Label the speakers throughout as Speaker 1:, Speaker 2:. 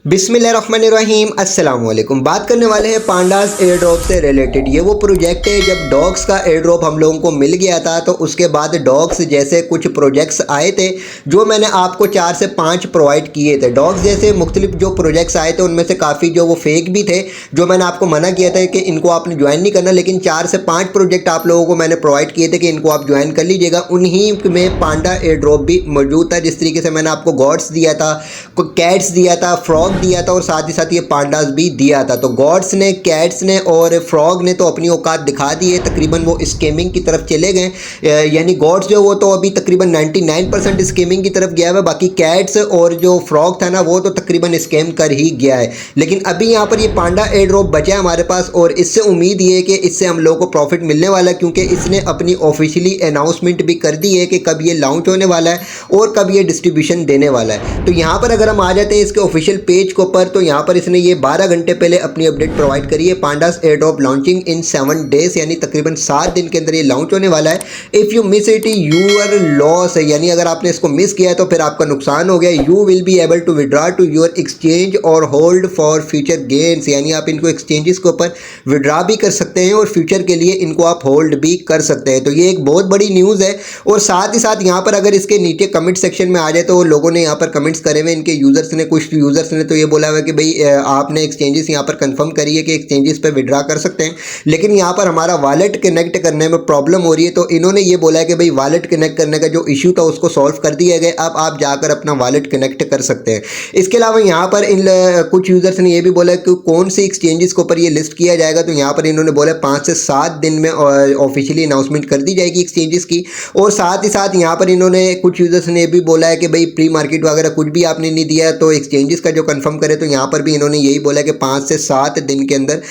Speaker 1: बिस्मिल्लाहिर्रहमानिर्रहीम अस्सलाम वालेकुम। बात करने वाले हैं पांडास एयर ड्रॉप से रिलेटेड। ये वो प्रोजेक्ट है जब डॉग्स का एयर ड्रॉप हम लोगों को मिल गया था तो उसके बाद डॉग्स जैसे कुछ प्रोजेक्ट्स आए थे जो मैंने आपको 4 से 5 प्रोवाइड किए थे। डॉग्स जैसे मुख्तलिफ जो प्रोजेक्ट्स आए थे उनमें से काफ़ी जो वो फेक भी थे, जो मैंने आपको मना किया था कि इनको आपने ज्वाइन नहीं करना, लेकिन 4 से 5 प्रोजेक्ट आप लोगों को मैंने प्रोवाइड किए थे कि इनको आप ज्वाइन कर लीजिएगा। उन्हीं में पांडा एयर ड्रॉप भी मौजूद था। जिस तरीके से मैंने आपको गॉड्स दिया था, कैट्स दिया था, फ्रॉग दिया था और साथ ही साथ ये पांडास भी दिया था। तो गॉड्स ने, कैट्स ने और फ्रॉग ने तो अपनी औकात दिखा दी है, तकरीबन वो स्केमिंग की तरफ चले गए। यानी गॉड्स जो वो तो अभी तकरीबन 99% स्केमिंग की तरफ गया है, बाकी कैट्स और जो फ्रॉग था ना वो तो तकरीबन स्केम कर ही गया है। लेकिन अभी यहाँ पर ये पांडा एयर ड्रॉप बचा है हमारे पास और इससे उम्मीद ये है कि इससे हम लोगों को प्रॉफिट मिलने वाला है, क्योंकि इसने अपनी ऑफिशियली अनाउंसमेंट भी कर दी है कि कब ये लॉन्च होने वाला है और कब ये डिस्ट्रीब्यूशन देने वाला है। तो यहाँ पर अगर हम आ जाते हैं इसके ऑफिशियल पेज के ऊपर, तो यहाँ पर इसने ये 12 घंटे पहले अपनी अपडेट प्रोवाइड करी है। पांडास एयर ड्रॉप लॉन्चिंग इन 7 डेज, यानी तकरीबन 7 दिन के अंदर ये लॉन्च होने वाला है। If you miss it your loss है, यानी अगर आपने इसको मिस किया है तो फिर आपका नुकसान हो गया। You will be able to withdraw to your exchange और होल्ड फॉर फ्यूचर गेन्स, यानी आप इनको एक्सचेंजेस के ऊपर विड्रा भी कर सकते हैं और फ्यूचर के लिए इनको आप होल्ड भी कर सकते हैं। तो ये एक बहुत बड़ी न्यूज़ है। और साथ ही साथ यहाँ पर अगर इसके नीचे कमेंट सेक्शन में आ जाए तो लोगों ने यहाँ पर कमेंट्स करे हुए, इनके यूजर्स ने, कुछ यूजर्स ने तो ये बोला हुआ है कि भाई आपने एक्सचेंजेस यहाँ पर कंफर्म करी है कि एक्सचेंजेस पे विड्रा कर सकते हैं, लेकिन यहाँ पर हमारा वॉलेट कनेक्ट करने में प्रॉब्लम हो रही है। तो इन्होंने ये बोला है कि भाई वॉलेट कनेक्ट करने का जो इशू था उसको सॉल्व कर दिया गया, अब आप जाकर अपना वॉलेट कनेक्ट कर सकते हैं। इसके अलावा यहाँ पर इन कुछ यूजर्स ने ये भी बोला कि कौन सी एक्सचेंजेस के ऊपर ये लिस्ट किया जाएगा। तो यहाँ पर इन्होंने बोला 5 से 7 दिन में ऑफिशियली अनाउंसमेंट कर दी जाएगी एक्सचेंजेस की। और साथ ही साथ यहाँ पर इन्होंने कुछ यूजर्स ने भी बोला है कि भाई प्री मार्केट वगैरह कुछ भी आपने नहीं दिया तो एक्सचेंजेस का जो कंफर्म करे, तो यहाँ पर भी इन्होंने यही बोला कि 5 से 7 दिन के अंदर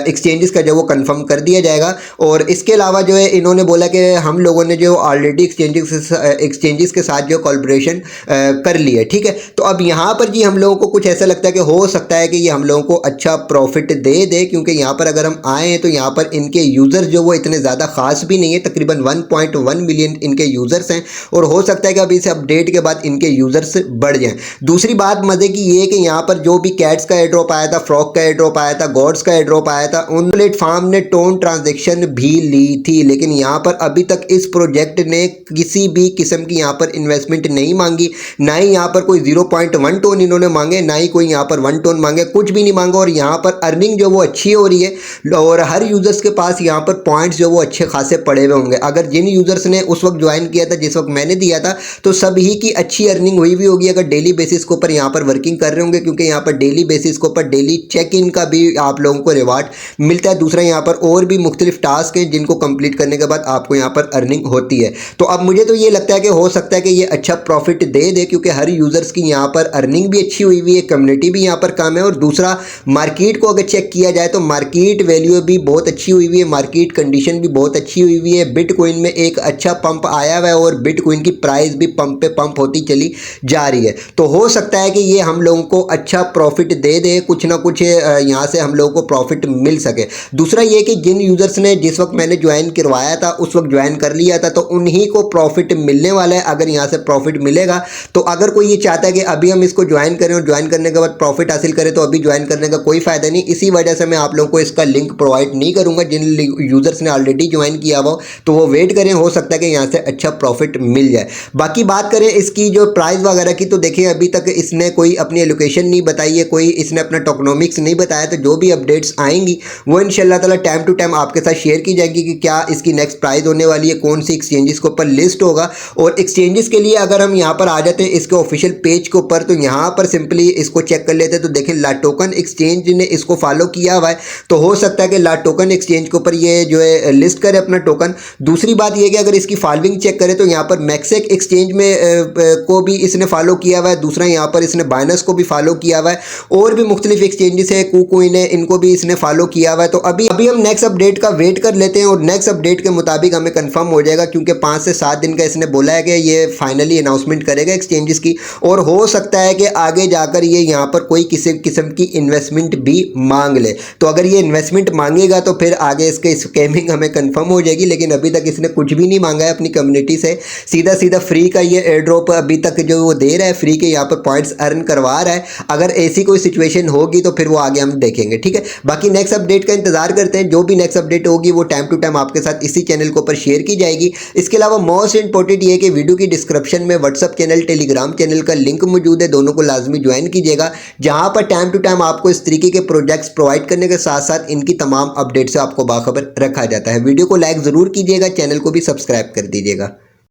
Speaker 1: एक्सचेंजेस का जो वो कंफर्म कर दिया जाएगा। और इसके अलावा जो है इन्होंने बोला कि हम लोगों ने जो ऑलरेडी एक्सचेंजेस के साथ जो कोलैबोरेशन कर ली है, ठीक है। तो अब यहाँ पर जी हम लोगों को कुछ ऐसा लगता है कि हो सकता है कि ये हम लोगों को अच्छा प्रॉफिट दे, क्योंकि यहाँ पर अगर हम आए हैं तो यहाँ पर इनके यूज़र्स जो वो इतने ज़्यादा खास भी नहीं है, तकरीबन 1.1 मिलियन इनके यूज़र्स हैं और हो सकता है कि अभी इस अपडेट के बाद इनके यूज़र्स बढ़ जाएं। दूसरी बात मज़े की ये है कि यहाँ पर जो भी कैट्स का एयर ड्रॉप आया था, फ्रॉग का एयर ड्रॉप आया था, गॉड्स का एयर ड्रॉप आया था, उन प्लेटफॉर्म ने टोन ट्रांजैक्शन भी ली थी, लेकिन यहाँ पर अभी तक इस प्रोजेक्ट ने किसी भी किस्म की यहाँ पर इन्वेस्टमेंट नहीं मांगी, ना ही यहाँ पर कोई 0.1 टोन इन्होंने मांगे, ना ही कोई यहाँ पर 1 टोन मांगे, कुछ भी नहीं मांगा। और यहाँ पर अर्निंग जो वो अच्छी हो रही है और हर यूज़र्स के पास यहाँ पर पॉइंट्स जो वो अच्छे खासे पड़े हुए होंगे। अगर जिन यूज़र्स ने उस वक्त ज्वाइन किया था जिस वक्त मैंने दिया था तो सभी की अच्छी अर्निंग हुई भी होगी अगर डेली बेसिस के ऊपर यहाँ पर वर्किंग कर रहे होंगे, क्योंकि यहाँ पर डेली बेसिस के ऊपर डेली चेक इन का भी आप लोगों को रिवार्ड मिलता है। दूसरा यहाँ पर और भी मुख्तलिफ टास्क हैं जिनको कंप्लीट करने के बाद आपको यहाँ पर अर्निंग होती है। तो अब मुझे तो ये लगता है कि हो सकता है कि ये अच्छा प्रॉफिट दे, क्योंकि हर यूज़र्स की यहाँ पर अर्निंग भी अच्छी हुई है, कम्युनिटी भी यहाँ पर कम है। और दूसरा मार्केट को अगर चेक किया जाए तो मार्केट वैल्यू भी बहुत अच्छी हुई है, मार्केट कंडीशन भी बहुत अच्छी हुई है। बिटकॉइन में एक अच्छा पंप आया हुआ है और बिटकॉइन की प्राइस भी पंप पे पंप होती चली जा रही है। तो हो सकता है कि ये हम लोगों को अच्छा प्रॉफिट दे, कुछ ना कुछ यहाँ से हम लोगों को प्रॉफिट मिल सके। दूसरा ये कि जिन यूज़र्स ने जिस वक्त मैंने ज्वाइन करवाया था उस वक्त ज्वाइन कर लिया था तो उन्हीं को प्रॉफिट मिलने वाला है अगर यहाँ से प्रॉफिट मिलेगा। तो अगर कोई ये चाहता है कि अभी हम इसको ज्वाइन करें और ज्वाइन करने के बाद प्रॉफिट हासिल करें तो अभी ज्वाइन करने का कोई फ़ायदा नहीं। इसी वजह से मैं आप लोगों को इसका लिंक प्रोवाइड नहीं करूँगा। जिन यूज़र्स ने ऑलरेडी ज्वाइन किया हुआ तो वो वेट करें, हो सकता है कि यहाँ से अच्छा प्रॉफिट मिल जाए। बाकी बात करें इसकी जो प्राइस वगैरह की, तो देखिए अभी तक इसने कोई अपनी एलोकेशन नहीं बताई है, कोई इसने अपना टोकनोमिक्स नहीं बताया। तो जो भी अपडेट्स आएंगी वो इंशाल्लाह ताला टाइम टू टाइम आपके साथ शेयर की जाएगी कि क्या इसकी नेक्स्ट प्राइस होने वाली है, कौन सी एक्सचेंजेस के ऊपर लिस्ट होगा। और एक्सचेंजेस के लिए अगर हम यहाँ पर आ जाते हैं इसके ऑफिशियल पेज के ऊपर, तो यहाँ पर सिंपली इसको चेक कर लेते हैं। तो देखें ला टोकन एक्सचेंज ने इसको फॉलो किया हुआ है, तो हो सकता है कि ला टोकन एक्सचेंज के ऊपर ये जो है लिस्ट करे अपना टोकन। दूसरी बात यह कि अगर इसकी फॉलोइंग चेक करें तो यहाँ पर मैक्सेक एक्सचेंज में को भी इसने फॉलो किया हुआ है। दूसरा यहाँ पर इसने बाइनेंस को भी फॉलो किया हुआ है और भी मुख्तलिफ एक्सचेंजेस है, KuCoin है, इनको भी इसने फॉलो किया हुआ है। तो अभी हम नेक्स्ट अपडेट का वेट कर लेते हैं और नेक्स्ट अपडेट के मुताबिक हमें कंफर्म हो जाएगा, क्योंकि 5 से 7 दिन का इसने बोला है कि ये फाइनली अनाउंसमेंट करेगा एक्सचेंजेस की। और हो सकता है कि आगे जाकर ये यहाँ पर कोई किसी किस्म की इन्वेस्टमेंट भी मांग ले। तो अगर ये इन्वेस्टमेंट मांगेगा तो फिर आगे इसके स्कैमिंग हमें कंफर्म हो जाएगी, लेकिन अभी तक इसने कुछ भी नहीं मांगा है अपनी कम्युनिटी से। सीधा फ्री का ये एयर ड्रॉप अभी तक जो वो दे रहा है, फ्री के यहाँ पर पॉइंट्स अर्न करवा रहा है। अगर ऐसी कोई सिचुएशन होगी तो फिर वो आगे हम देखेंगे, ठीक है। बाकी नेक्स्ट अपडेट का इंतजार करते हैं, जो भी नेक्स्ट अपडेट होगी वो टाइम टू टाइम आपके साथ इसी चैनल के ऊपर शेयर की जाएगी। इसके अलावा मोस्ट इंपॉर्टेंट ये है कि वीडियो की डिस्क्रिप्शन में व्हाट्सअप चैनल, टेलीग्राम चैनल का लिंक मौजूद है, दोनों को लाजमी ज्वाइन कीजिएगा, जहां पर टाइम टू टाइम आपको इस तरीके के प्रोजेक्ट्स प्रोवाइड करने के साथ साथ इनकी तमाम अपडेट से आपको बाखबर रखा जाता है। वीडियो को लाइक ज़रूर कीजिएगा, चैनल को भी सब्सक्राइब कर दीजिएगा।